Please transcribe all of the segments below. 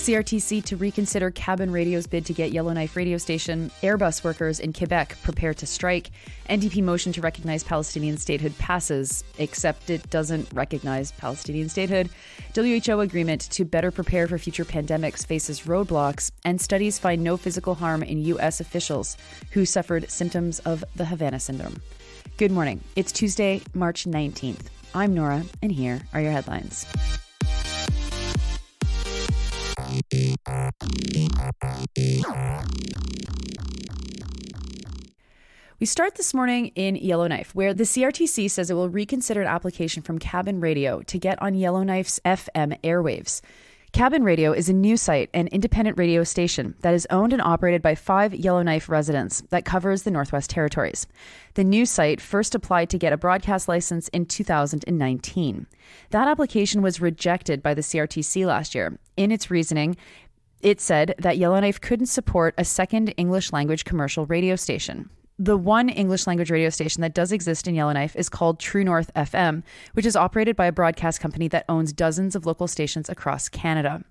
CRTC to reconsider Cabin Radio's bid to get Yellowknife radio station. Airbus workers in Quebec prepare to strike. NDP motion to recognize Palestinian statehood passes, except it doesn't recognize Palestinian statehood. WHO agreement to better prepare for future pandemics faces roadblocks, and studies find no physical harm in U.S. officials who suffered symptoms of the Havana syndrome. Good morning. It's Tuesday, March 19th. I'm Nora, and here are your headlines. We start this morning in Yellowknife, where the CRTC says it will reconsider an application from Cabin Radio to get on Yellowknife's FM airwaves. Cabin Radio is a new site and independent radio station that is owned and operated by 5 Yellowknife residents that covers the Northwest Territories. The new site first applied to get a broadcast license in 2019. That application was rejected by the CRTC last year. In its reasoning, it said that Yellowknife couldn't support a second English language commercial radio station. The one English language radio station that does exist in Yellowknife is called True North FM, which is operated by a broadcast company that owns dozens of local stations across Canada.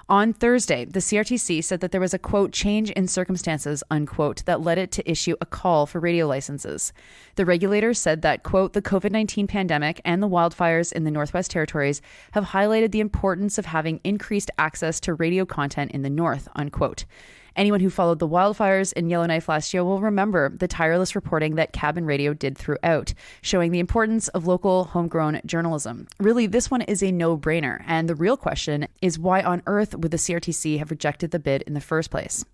On Thursday, the CRTC said that there was a, quote, change in circumstances, unquote, that led it to issue a call for radio licenses. The regulator said that, quote, the COVID-19 pandemic and the wildfires in the Northwest Territories have highlighted the importance of having increased access to radio content in the North, unquote. Anyone who followed the wildfires in Yellowknife last year will remember the tireless reporting that Cabin Radio did throughout, showing the importance of local homegrown journalism. Really, this one is a no-brainer, and the real question is why on earth would the CRTC have rejected the bid in the first place?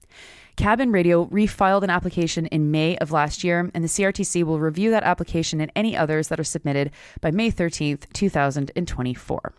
Cabin Radio refiled an application in May of last year, and the CRTC will review that application and any others that are submitted by May 13th, 2024.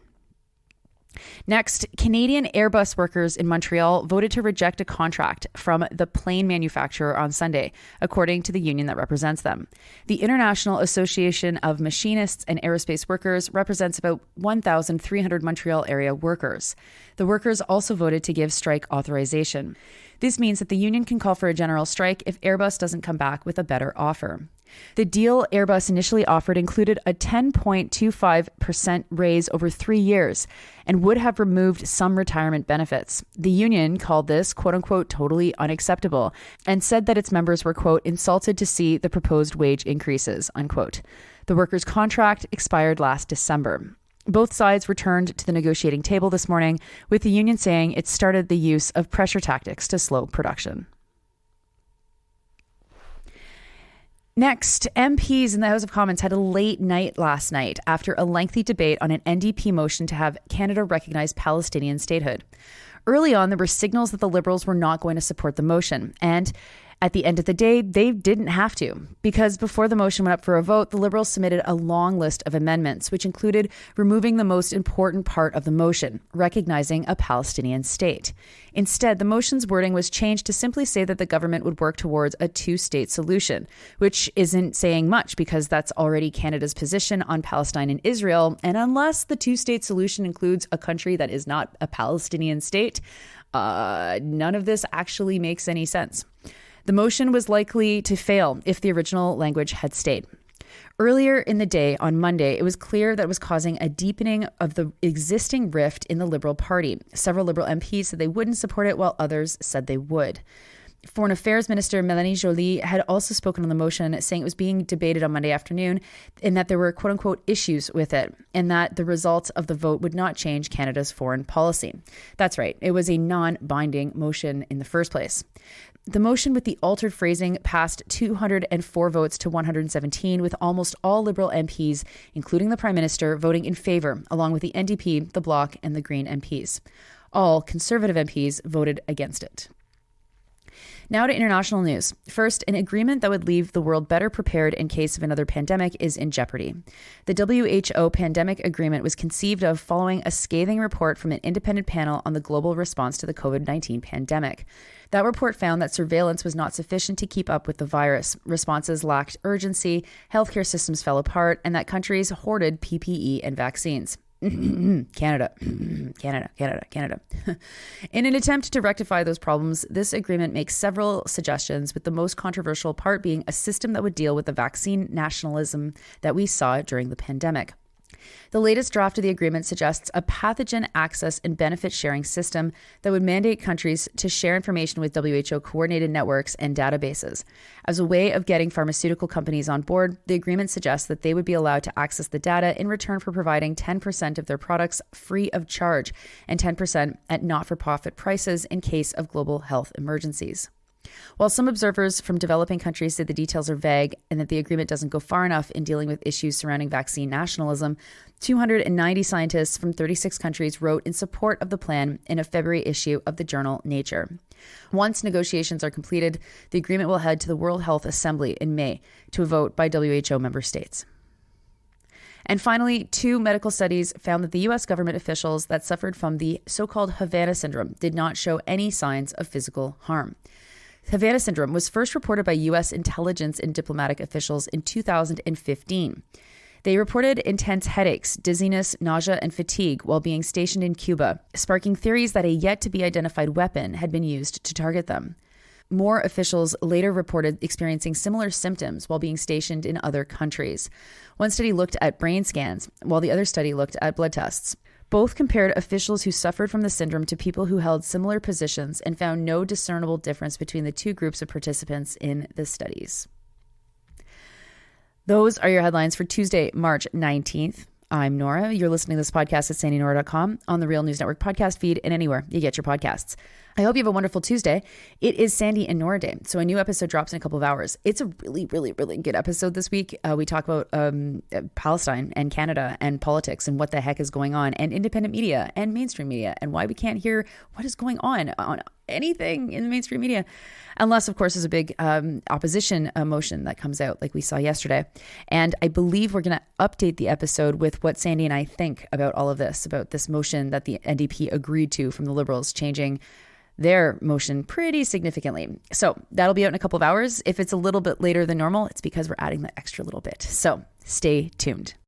Next, Canadian Airbus workers in Montreal voted to reject a contract from the plane manufacturer on Sunday, according to the union that represents them. The International Association of Machinists and Aerospace Workers represents about 1,300 Montreal area workers. The workers also voted to give strike authorization. This means that the union can call for a general strike if Airbus doesn't come back with a better offer. The deal Airbus initially offered included a 10.25% raise over 3 years and would have removed some retirement benefits. The union called this, quote unquote, totally unacceptable and said that its members were, quote, insulted to see the proposed wage increases, unquote. The workers' contract expired last December. Both sides returned to the negotiating table this morning, with the union saying it started the use of pressure tactics to slow production. Next, MPs in the House of Commons had a late night last night after a lengthy debate on an NDP motion to have Canada recognize Palestinian statehood. Early on, there were signals that the Liberals were not going to support the motion, and at the end of the day, they didn't have to, because before the motion went up for a vote, the Liberals submitted a long list of amendments, which included removing the most important part of the motion, recognizing a Palestinian state. Instead, the motion's wording was changed to simply say that the government would work towards a two-state solution, which isn't saying much because that's already Canada's position on Palestine and Israel. And unless the two-state solution includes a country that is not a Palestinian state, none of this actually makes any sense. The motion was likely to fail if the original language had stayed. Earlier in the day, on Monday, it was clear that it was causing a deepening of the existing rift in the Liberal Party. Several Liberal MPs said they wouldn't support it, while others said they would. Foreign Affairs Minister Mélanie Joly had also spoken on the motion, saying it was being debated on Monday afternoon and that there were quote-unquote issues with it and that the results of the vote would not change Canada's foreign policy. That's right. It was a non-binding motion in the first place. The motion with the altered phrasing passed 204 votes to 117, with almost all Liberal MPs, including the Prime Minister, voting in favour, along with the NDP, the Bloc and the Green MPs. All Conservative MPs voted against it. Now to international news. First, an agreement that would leave the world better prepared in case of another pandemic is in jeopardy. The WHO pandemic agreement was conceived of following a scathing report from an independent panel on the global response to the COVID-19 pandemic. That report found that surveillance was not sufficient to keep up with the virus. Responses lacked urgency, healthcare systems fell apart, and that countries hoarded PPE and vaccines. Canada, Canada, Canada, Canada. In an attempt to rectify those problems, this agreement makes several suggestions, with the most controversial part being a system that would deal with the vaccine nationalism that we saw during the pandemic. The latest draft of the agreement suggests a pathogen access and benefit sharing system that would mandate countries to share information with WHO coordinated networks and databases. As a way of getting pharmaceutical companies on board, the agreement suggests that they would be allowed to access the data in return for providing 10% of their products free of charge and 10% at not-for-profit prices in case of global health emergencies. While some observers from developing countries say the details are vague and that the agreement doesn't go far enough in dealing with issues surrounding vaccine nationalism, 290 scientists from 36 countries wrote in support of the plan in a February issue of the journal Nature. Once negotiations are completed, the agreement will head to the World Health Assembly in May to a vote by WHO member states. And finally, 2 medical studies found that the U.S. government officials that suffered from the so-called Havana syndrome did not show any signs of physical harm. Havana syndrome was first reported by U.S. intelligence and diplomatic officials in 2015. They reported intense headaches, dizziness, nausea, and fatigue while being stationed in Cuba, sparking theories that a yet-to-be-identified weapon had been used to target them. More officials later reported experiencing similar symptoms while being stationed in other countries. One study looked at brain scans, while the other study looked at blood tests. Both compared officials who suffered from the syndrome to people who held similar positions and found no discernible difference between the 2 groups of participants in the studies. Those are your headlines for Tuesday, March 19th. I'm Nora. You're listening to this podcast at sandynora.com, on the Real News Network podcast feed, and anywhere you get your podcasts. I hope you have a wonderful Tuesday. It is Sandy and Nora Day, so a new episode drops in a couple of hours. It's a really, really, really good episode this week. We talk about Palestine and Canada and politics and what the heck is going on, and independent media and mainstream media, and why we can't hear what is going on anything in the mainstream media, unless, of course, there's a big opposition motion that comes out like we saw yesterday. And I believe we're going to update the episode with what Sandy and I think about all of this, about this motion that the NDP agreed to from the Liberals, changing their motion pretty significantly. So that'll be out in a couple of hours. If it's a little bit later than normal, it's because we're adding that extra little bit. So stay tuned.